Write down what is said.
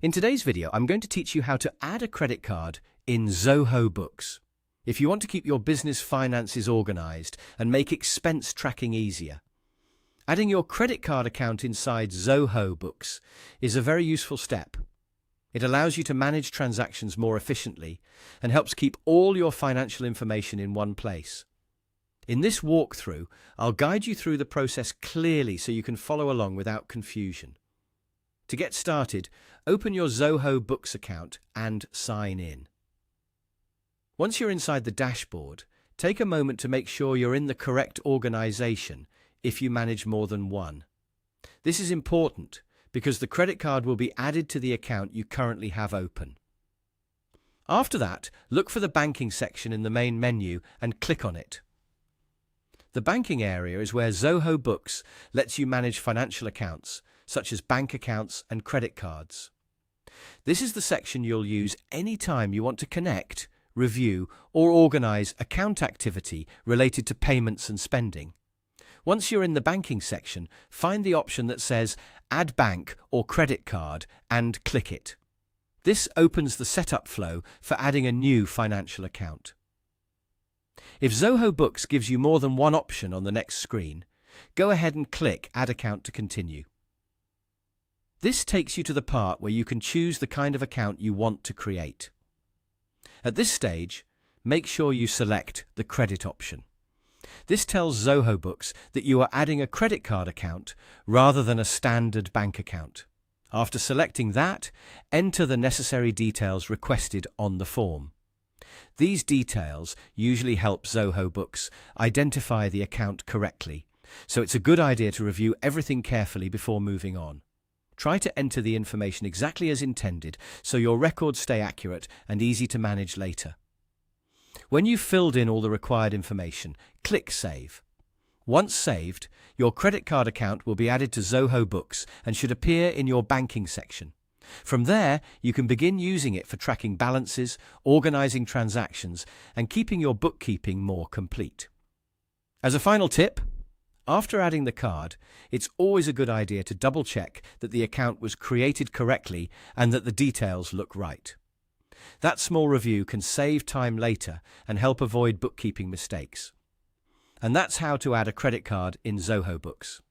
In today's video, I'm going to teach you how to add a credit card in Zoho Books. If you want to keep your business finances organized and make expense tracking easier, adding your credit card account inside Zoho Books is a very useful step. It allows you to manage transactions more efficiently and helps keep all your financial information in one place. In this walkthrough, I'll guide you through the process clearly so you can follow along without confusion. To get started, open your Zoho Books account and sign in. Once you're inside the dashboard, take a moment to make sure you're in the correct organization if you manage more than one. This is important because the credit card will be added to the account you currently have open. After that, look for the banking section in the main menu and click on it. The banking area is where Zoho Books lets you manage financial accounts, such as bank accounts and credit cards. This is the section you'll use anytime you want to connect, review, or organize account activity related to payments and spending. Once you're in the banking section, find the option that says Add Bank or Credit Card and click it. This opens the setup flow for adding a new financial account. If Zoho Books gives you more than one option on the next screen, go ahead and click Add Account to continue. This takes you to the part where you can choose the kind of account you want to create. At this stage, make sure you select the credit option. This tells Zoho Books that you are adding a credit card account rather than a standard bank account. After selecting that, enter the necessary details requested on the form. These details usually help Zoho Books identify the account correctly, so it's a good idea to review everything carefully before moving on. Try to enter the information exactly as intended so your records stay accurate and easy to manage later. When you've filled in all the required information, click Save. Once saved, your credit card account will be added to Zoho Books and should appear in your banking section. From there, you can begin using it for tracking balances, organizing transactions, and keeping your bookkeeping more complete. As a final tip, after adding the card, it's always a good idea to double-check that the account was created correctly and that the details look right. That small review can save time later and help avoid bookkeeping mistakes. And that's how to add a credit card in Zoho Books.